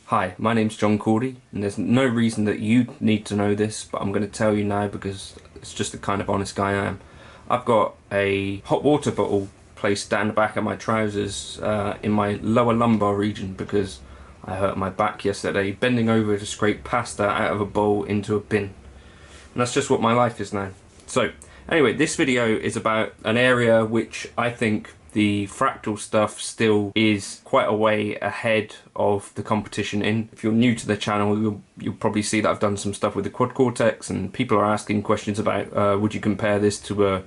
Hi, my name's Cordy, and there's no reason that you need to know this, but I'm going to tell you now because it's just the kind of honest guy I am. I've got a hot water bottle placed down the back of my trousers in my lower lumbar region because I hurt my back yesterday bending over to scrape pasta out of a bowl into a bin. And that's just what my life is now. So, anyway, this video is about an area which I think the Fractal stuff still is quite a way ahead of the competition in. If you're new to the channel, you'll probably see that I've done some stuff with the quad cortex, and people are asking questions about would you compare this to a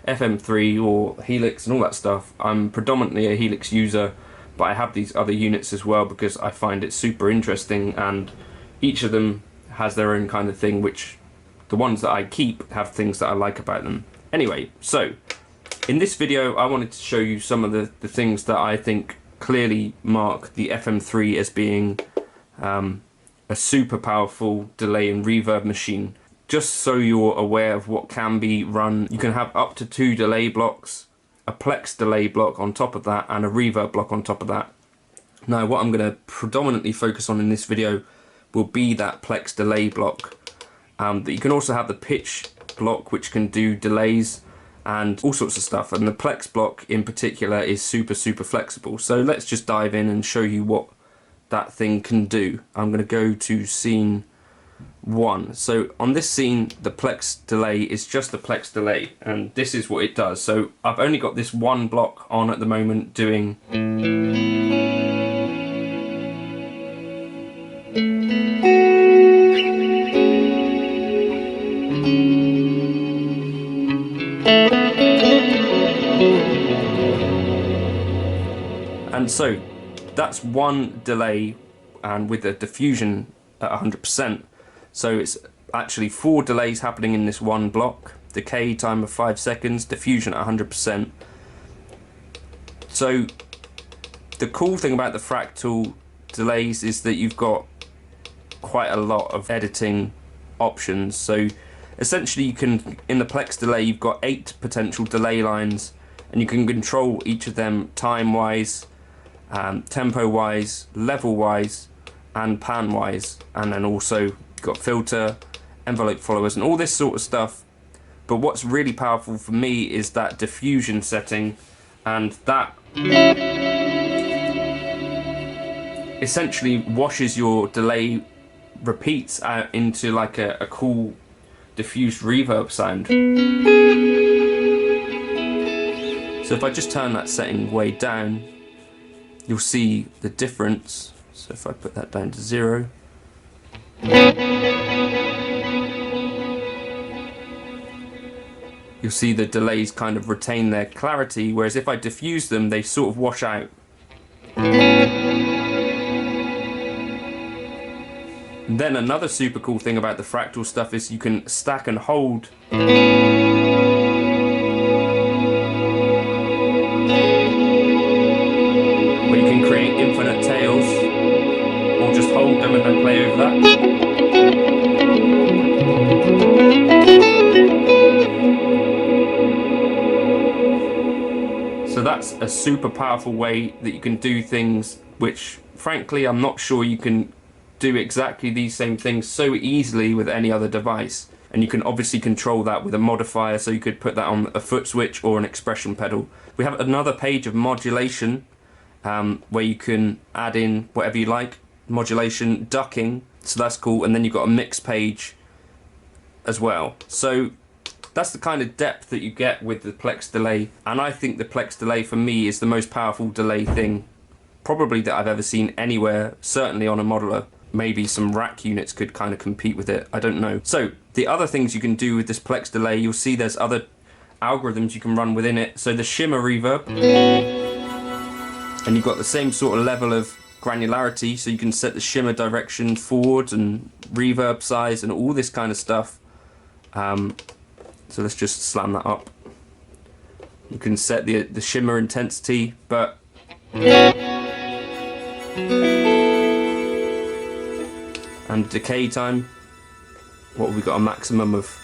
FM3 or Helix and all that stuff. I'm predominantly a Helix user, but I have these other units as well because I find it super interesting, and each of them has their own kind of thing, which the ones that I keep have things that I like about them. Anyway, so in this video I wanted to show you some of the things that I think clearly mark the FM3 as being a super powerful delay and reverb machine. Just so you're aware of what can be run, you can have up to 2 delay blocks, a Plex delay block on top of that, and a reverb block on top of that. Now what I'm going to predominantly focus on in this video will be that Plex delay block. But you can also have the pitch block, which can do delays and all sorts of stuff, and the Plex block in particular is super flexible. So let's just dive in and show you what that thing can do. I'm going to go to scene 1. So on this scene the Plex delay is just a Plex delay, and this is what it does. So I've only got this one block on at the moment doing and so that's one delay, and with the diffusion at 100%. So it's actually 4 delays happening in this one block. Decay time of 5 seconds, diffusion at 100%. So the cool thing about the Fractal delays is that you've got quite a lot of editing options. So essentially you can, in the Plex delay you've got 8 potential delay lines, and you can control each of them time wise, tempo wise, level wise, and pan wise, and then also you've got filter, envelope followers, and all this sort of stuff. But what's really powerful for me is that diffusion setting, and that essentially washes your delay repeats out into like a cool diffused reverb sound. So if I just turn that setting way down, you'll see the difference. So if I put that down to 0, you'll see the delays kind of retain their clarity, whereas if I diffuse them, they sort of wash out. And then another super cool thing about the Fractal stuff is you can stack and hold create infinite tails, or just hold them and then play over that. So that's a super powerful way that you can do things which frankly I'm not sure you can do exactly these same things so easily with any other device. And you can obviously control that with a modifier, so you could put that on a foot switch or an expression pedal. We have another page of modulation, where you can add in whatever you like, modulation, ducking, so that's cool, and then you've got a mix page as well. So that's the kind of depth that you get with the Plex delay, and I think the Plex delay for me is the most powerful delay thing probably that I've ever seen anywhere, certainly on a modeler. Maybe some rack units could kind of compete with it, I don't know. So the other things you can do with this Plex delay, you'll see there's other algorithms you can run within it. So the Shimmer reverb, and you've got the same sort of level of granularity, so you can set the shimmer direction forward and reverb size and all this kind of stuff. So let's just slam that up. You can set the shimmer intensity, but and decay time. What have we got? A maximum of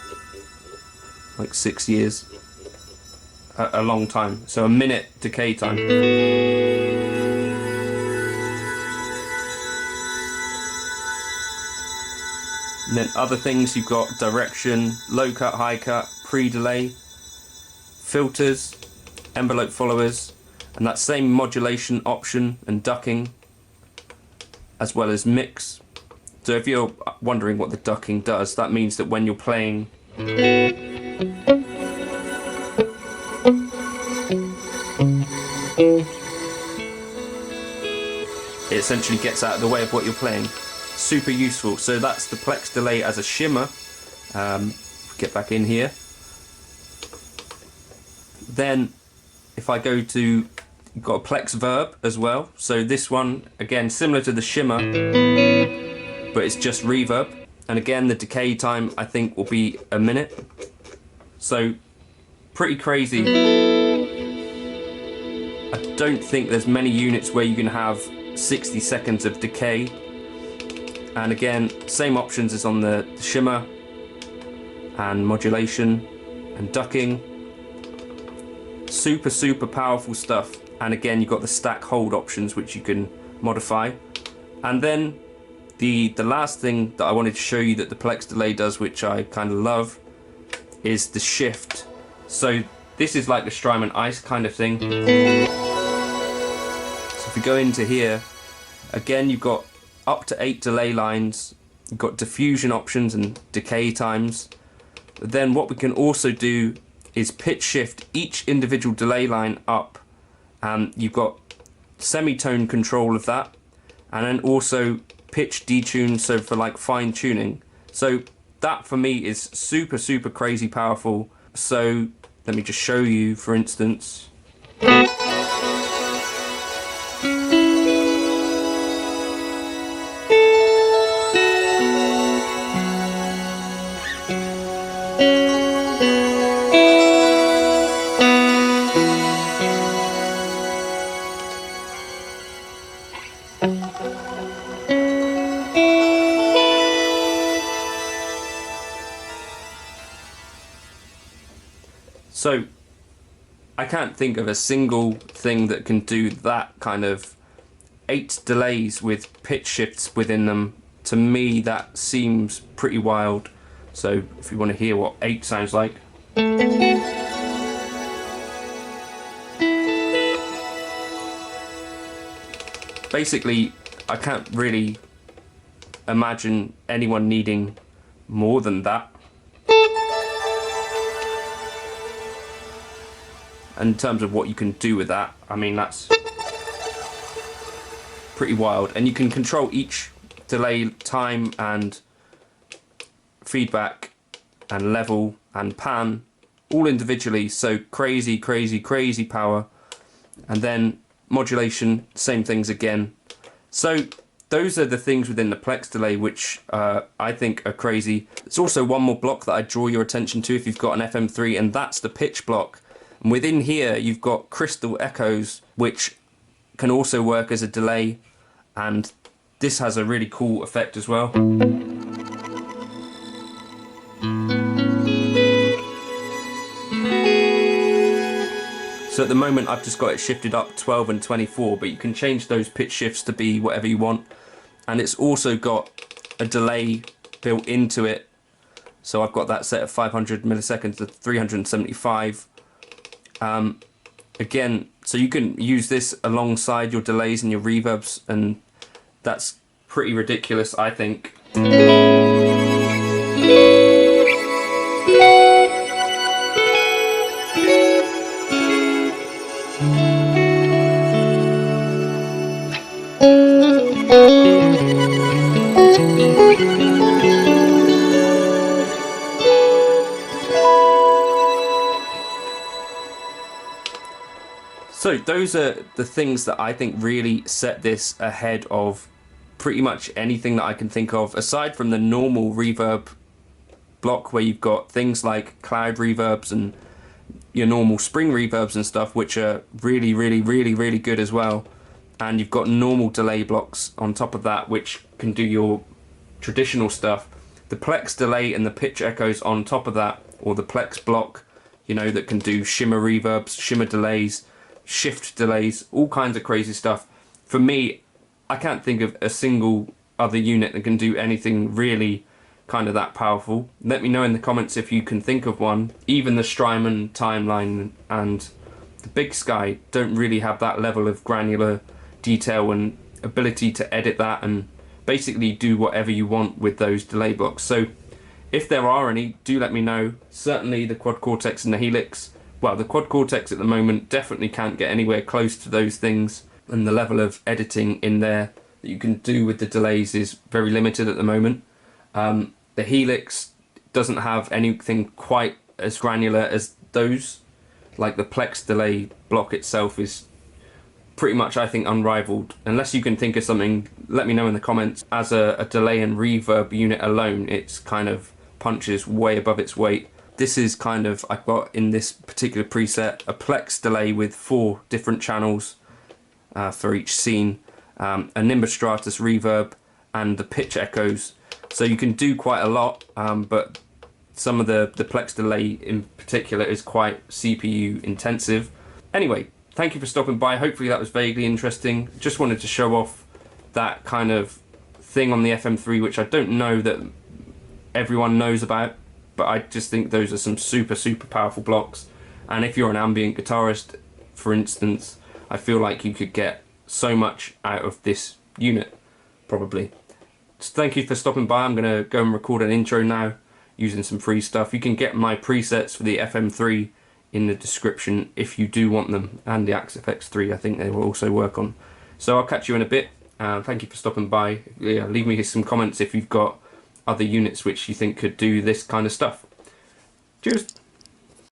like 6 years. A long time. So a minute decay time. And then other things, you've got direction, low cut, high cut, pre-delay, filters, envelope followers, and that same modulation option and ducking, as well as mix. So if you're wondering what the ducking does, that means that when you're playing it essentially gets out of the way of what you're playing. Super useful. So that's the Plex Delay as a shimmer. Get back in here. Then if I go to, you've got a Plex Verb as well. So this one, again, similar to the shimmer, but it's just reverb. And again, the decay time I think will be a minute. So pretty crazy. I don't think there's many units where you can have 60 seconds of decay. And again, same options as on the shimmer, and modulation and ducking. Super powerful stuff. And again, you've got the stack hold options which you can modify. And then the last thing that I wanted to show you that the Plex Delay does, which I kind of love, is the shift. So this is like the Strymon Ice kind of thing. So if we go into here, again, you've got up to 8 delay lines, you've got diffusion options and decay times. But then what we can also do is pitch shift each individual delay line up, and you've got semitone control of that, and then also pitch detune, so for like fine tuning. So that for me is super crazy powerful. So let me just show you, for instance. So I can't think of a single thing that can do that kind of 8 delays with pitch shifts within them. To me, that seems pretty wild. So if you want to hear what 8 sounds like. Basically, I can't really imagine anyone needing more than that. In terms of what you can do with that, I mean, that's pretty wild. And you can control each delay time and feedback and level and pan all individually. So crazy power. And then modulation, same things again. So those are the things within the Plex Delay which I think are crazy. There's also one more block that I draw your attention to if you've got an FM3, and that's the pitch block. And within here you've got crystal echoes, which can also work as a delay, and this has a really cool effect as well. So at the moment I've just got it shifted up 12 and 24, but you can change those pitch shifts to be whatever you want. And it's also got a delay built into it. So I've got that set at 500 milliseconds to 375. Again, so you can use this alongside your delays and your reverbs, and that's pretty ridiculous, I think. So So those are the things that I think really set this ahead of pretty much anything that I can think of, aside from the normal reverb block where you've got things like cloud reverbs and your normal spring reverbs and stuff, which are really, really, really, really good as well. And you've got normal delay blocks on top of that, which can do your traditional stuff. The Plex Delay and the pitch echoes on top of that, or the Plex block, you know, that can do shimmer reverbs, shimmer delays, shift delays, all kinds of crazy stuff. For me, I can't think of a single other unit that can do anything really kind of that powerful. Let me know in the comments if you can think of one. Even the Strymon Timeline and the Big Sky don't really have that level of granular detail and ability to edit that and basically do whatever you want with those delay blocks. So if there are any, do let me know. Certainly the Quad Cortex and the Helix. Well, the Quad Cortex at the moment definitely can't get anywhere close to those things, and the level of editing in there that you can do with the delays is very limited at the moment. The Helix doesn't have anything quite as granular as those. Like the Plex Delay block itself is pretty much, I think, unrivaled. Unless you can think of something, let me know in the comments. As a delay and reverb unit alone, it's kind of punches way above its weight. This is kind of, I've got in this particular preset a Plex Delay with 4 different channels for each scene, a Nimbus Stratus reverb, and the pitch echoes. So you can do quite a lot, but some of the Plex Delay in particular is quite CPU intensive. Anyway, thank you for stopping by. Hopefully that was vaguely interesting. Just wanted to show off that kind of thing on the FM3, which I don't know that everyone knows about, but I just think those are some super, super powerful blocks. And if you're an ambient guitarist, for instance, I feel like you could get so much out of this unit, probably. So thank you for stopping by. I'm going to go and record an intro now using some free stuff. You can get my presets for the FM3 in the description if you do want them, and the Axe FX3 I think they will also work on. So I'll catch you in a bit. Thank you for stopping by. Yeah, leave me some comments if you've got other units which you think could do this kind of stuff. Cheers!